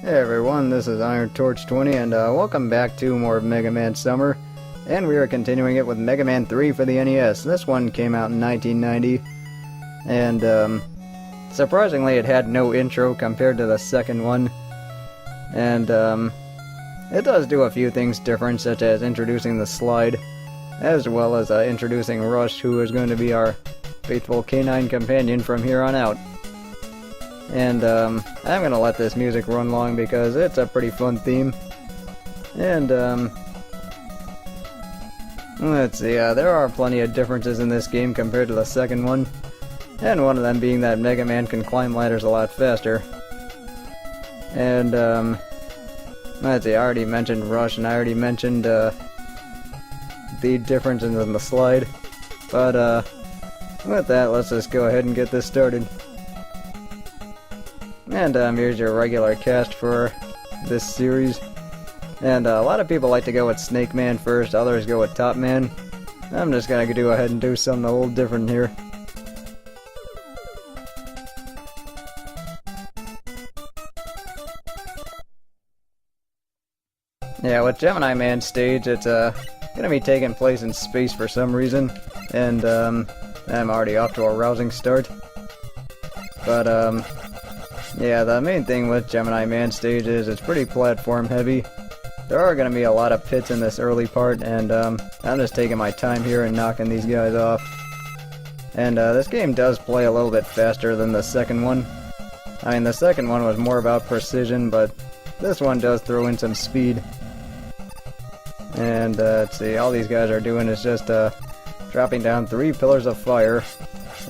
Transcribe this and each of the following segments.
Hey everyone, this is Iron Torch 20 and welcome back to more Mega Man Summer. And we are continuing it with Mega Man 3 for the NES. This one came out in 1990. And surprisingly it had no intro compared to the second one. And it does do a few things different, such as introducing the slide, as well as introducing Rush, who is going to be our faithful canine companion from here on out. And I'm gonna let this music run long because it's a pretty fun theme. And let's see, there are plenty of differences in this game compared to the second one. And one of them being that Mega Man can climb ladders a lot faster. And let's see, I already mentioned Rush and I already mentioned the differences in the slide. But with that, let's just go ahead and get this started. And here's your regular cast for this series. And a lot of people like to go with Snake Man first, others go with Top Man. I'm just gonna go ahead and do something a little different here. Yeah, with Gemini Man stage, it's gonna be taking place in space for some reason. And I'm already off to a rousing start. But yeah, the main thing with Gemini Man stage is it's pretty platform heavy. There are going to be a lot of pits in this early part, and I'm just taking my time here and knocking these guys off. And this game does play a little bit faster than the second one. I mean, the second one was more about precision, but this one does throw in some speed. And let's see, all these guys are doing is just dropping down 3 pillars of fire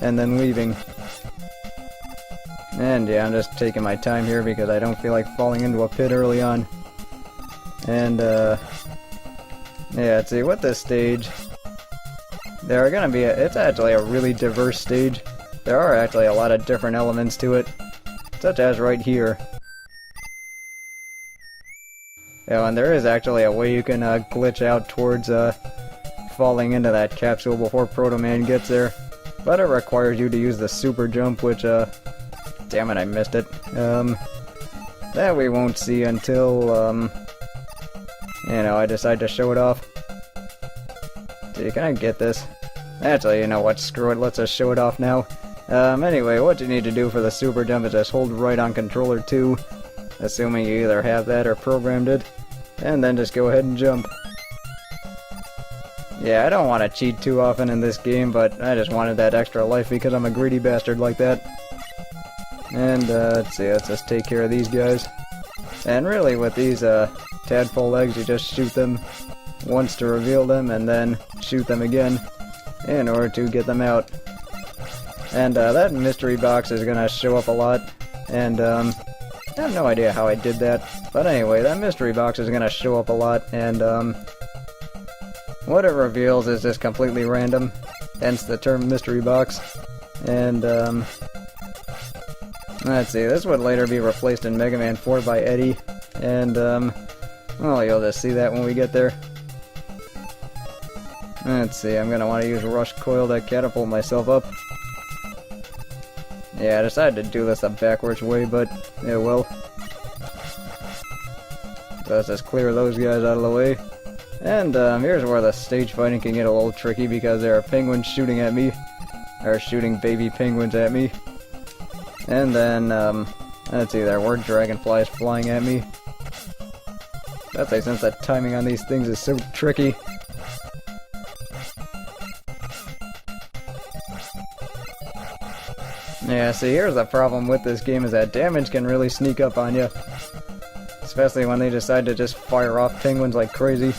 and then leaving. And yeah, I'm just taking my time here because I don't feel like falling into a pit early on. And yeah, let's see, with this stage, there are gonna be it's actually a really diverse stage. There are actually a lot of different elements to it, such as right here. Yeah, and there is actually a way you can glitch out towards falling into that capsule before Proto Man gets there. But it requires you to use the super jump, which damn it, I missed it. That we won't see until, you know, I decide to show it off. See, can I get this? Actually, you know what, screw it, let's just show it off now. Anyway, what you need to do for the super jump is just hold right on controller 2, assuming you either have that or programmed it, and then just go ahead and jump. Yeah, I don't want to cheat too often in this game, but I just wanted that extra life because I'm a greedy bastard like that. And let's see, let's just take care of these guys. And really with these tadpole eggs, you just shoot them once to reveal them and then shoot them again in order to get them out. And that mystery box is gonna show up a lot, and I have no idea how I did that, but anyway, that mystery box is gonna show up a lot, and what it reveals is just completely random, hence the term mystery box. And let's see, this would later be replaced in Mega Man 4 by Eddie, and, well, you'll just see that when we get there. Let's see, I'm gonna want to use Rush Coil to catapult myself up. Yeah, I decided to do this a backwards way, but, yeah, well. So let's just clear those guys out of the way. And, here's where the stage fighting can get a little tricky because there are penguins shooting at me, or shooting baby penguins at me. And then, let's see, there were dragonflies flying at me. That's like, since the timing on these things is so tricky. Yeah, see, here's the problem with this game is that damage can really sneak up on you. Especially when they decide to just fire off penguins like crazy.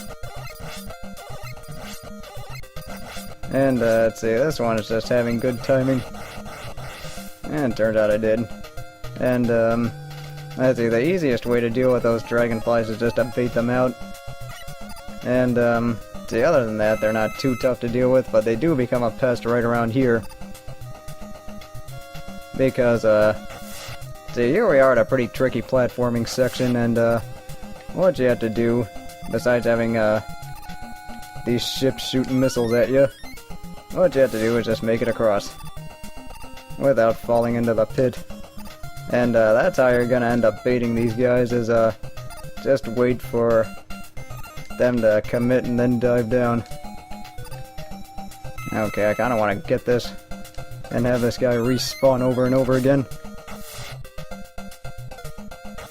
And, let's see, this one is just having good timing. And it turns out I did. And, let's see, the easiest way to deal with those dragonflies is just to bait them out. And, see, other than that, they're not too tough to deal with, but they do become a pest right around here. Because, see, here we are at a pretty tricky platforming section, and, what you have to do, besides having, these ships shooting missiles at you, what you have to do is just make it across. Without falling into the pit. And that's how you're gonna end up baiting these guys, is just wait for them to commit and then dive down. Okay, I kinda wanna get this and have this guy respawn over and over again.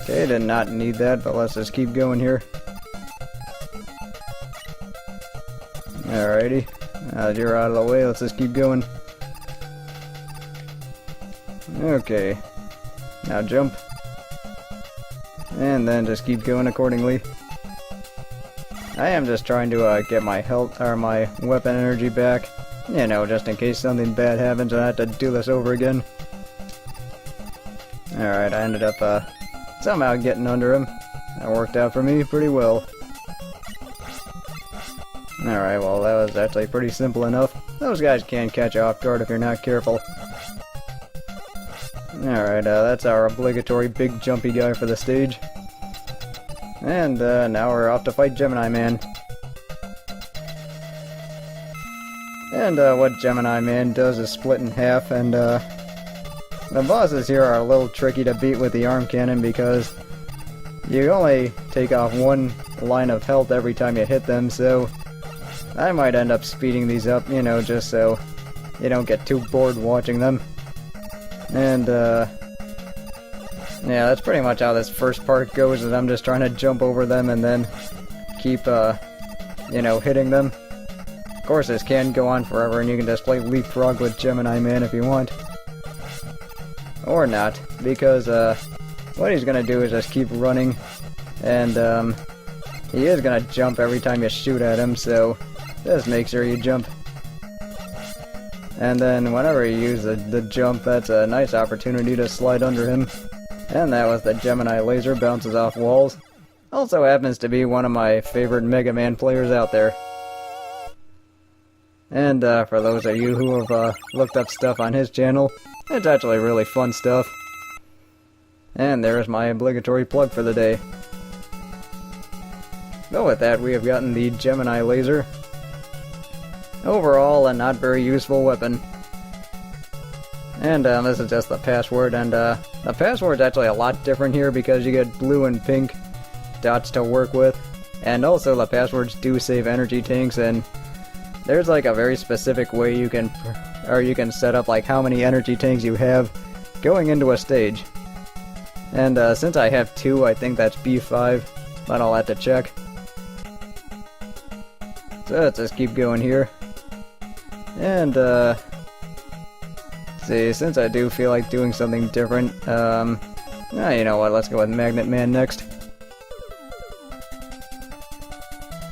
Okay, did not need that, but let's just keep going here. Alrighty, you're out of the way, let's just keep going. Okay, now jump. And then just keep going accordingly. I am just trying to get my health, or my weapon energy back. You know, just in case something bad happens and I have to do this over again. Alright, I ended up somehow getting under him. That worked out for me pretty well. Alright, well that was actually pretty simple enough. Those guys can catch you off guard if you're not careful. Alright, that's our obligatory big jumpy guy for the stage. And now we're off to fight Gemini Man. And what Gemini Man does is split in half, and the bosses here are a little tricky to beat with the arm cannon because you only take off one line of health every time you hit them, so I might end up speeding these up, you know, just so you don't get too bored watching them. And yeah, that's pretty much how this first part goes, is I'm just trying to jump over them and then keep, you know, hitting them. Of course, this can go on forever, and you can just play leapfrog with Gemini Man if you want. Or not, because what he's gonna do is just keep running, and he is gonna jump every time you shoot at him, so just make sure you jump. And then whenever you use the jump, that's a nice opportunity to slide under him. And that was the Gemini laser, bounces off walls. Also happens to be one of my favorite Mega Man players out there. And for those of you who have looked up stuff on his channel, it's actually really fun stuff. And there's my obligatory plug for the day. But with that, we have gotten the Gemini laser. Overall, a not very useful weapon. And this is just the password, and the password's actually a lot different here because you get blue and pink dots to work with. And also the passwords do save energy tanks, and there's like a very specific way you can set up like how many energy tanks you have going into a stage. And since I have 2, I think that's B5, but I'll have to check. So let's just keep going here. And see, since I do feel like doing something different, you know what, let's go with Magnet Man next.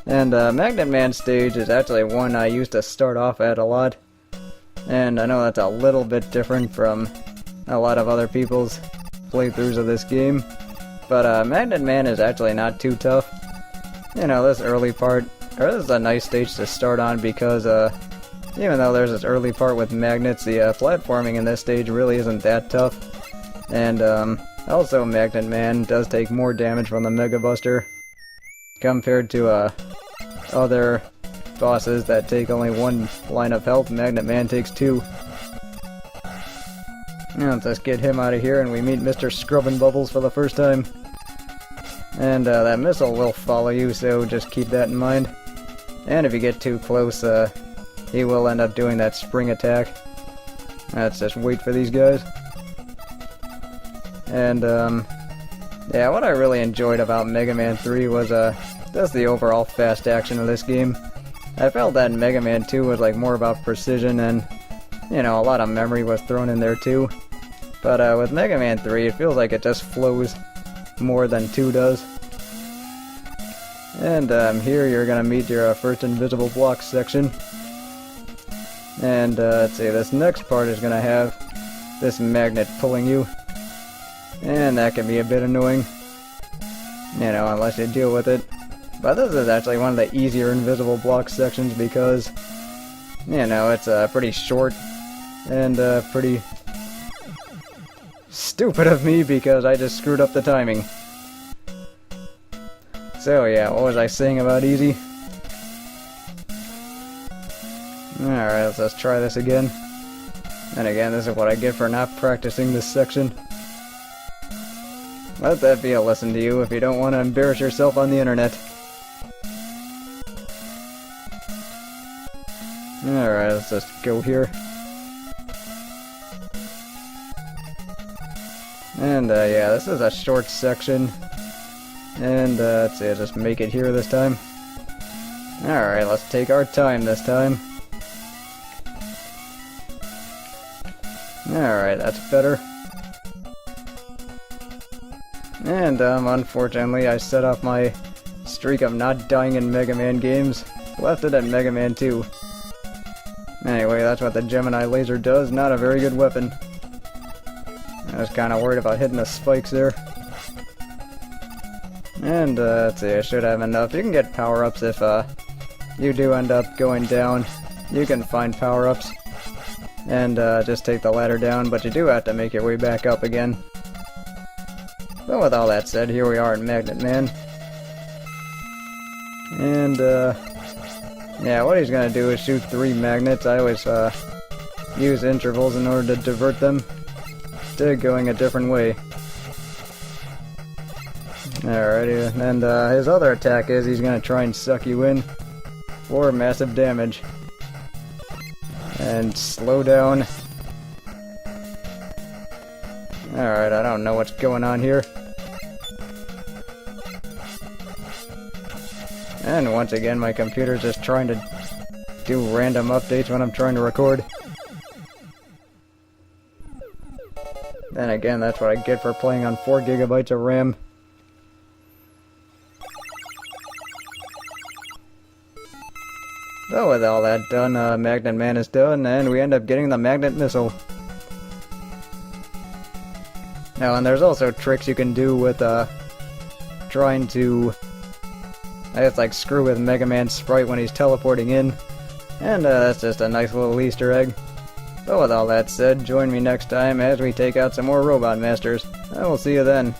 And Magnet Man stage is actually one I used to start off at a lot. And I know that's a little bit different from a lot of other people's playthroughs of this game. But Magnet Man is actually not too tough. You know, this early part, or this is a nice stage to start on because even though there's this early part with magnets, the platforming in this stage really isn't that tough. And also Magnet Man does take more damage from the Mega Buster compared to other bosses that take only 1 line of health. Magnet Man takes 2. Now let's just get him out of here and we meet Mr. Scrubbin' Bubbles for the first time. And that missile will follow you, so just keep that in mind. And if you get too close, he will end up doing that spring attack. Let's just wait for these guys. And yeah, what I really enjoyed about Mega Man 3 was just the overall fast action of this game. I felt that Mega Man 2 was like more about precision, and you know, a lot of memory was thrown in there too. But with Mega Man 3, it feels like it just flows more than 2 does. And here you're gonna meet your first invisible block section. And let's see, this next part is gonna have this magnet pulling you. And that can be a bit annoying, you know, unless you deal with it. But this is actually one of the easier invisible block sections because, you know, it's pretty short and pretty stupid of me because I just screwed up the timing. So yeah, what was I saying about easy? Alright, let's just try this again. And again, this is what I get for not practicing this section. Let that be a lesson to you if you don't want to embarrass yourself on the internet. Alright, let's just go here. And yeah, this is a short section. And let's see, just make it here this time. Alright, let's take our time this time. Alright, that's better. And unfortunately I set off my streak of not dying in Mega Man games. Left it at Mega Man 2. Anyway, that's what the Gemini laser does, not a very good weapon. I was kinda worried about hitting the spikes there. And let's see, I should have enough. You can get power-ups if you do end up going down. You can find power-ups and just take the ladder down, but you do have to make your way back up again. But with all that said, here we are in Magnet Man. And yeah, what he's gonna do is shoot 3 magnets. I always use intervals in order to divert them to going a different way. Alrighty, and his other attack is he's gonna try and suck you in for massive damage. And slow down. Alright, I don't know what's going on here. And once again, my computer's just trying to do random updates when I'm trying to record. Then again, that's what I get for playing on 4 gigabytes of RAM. So with all that done, Magnet Man is done, and we end up getting the Magnet Missile. Now, and there's also tricks you can do with, trying to, I guess, like, screw with Mega Man's sprite when he's teleporting in. And, that's just a nice little Easter egg. But with all that said, join me next time as we take out some more Robot Masters. I will see you then.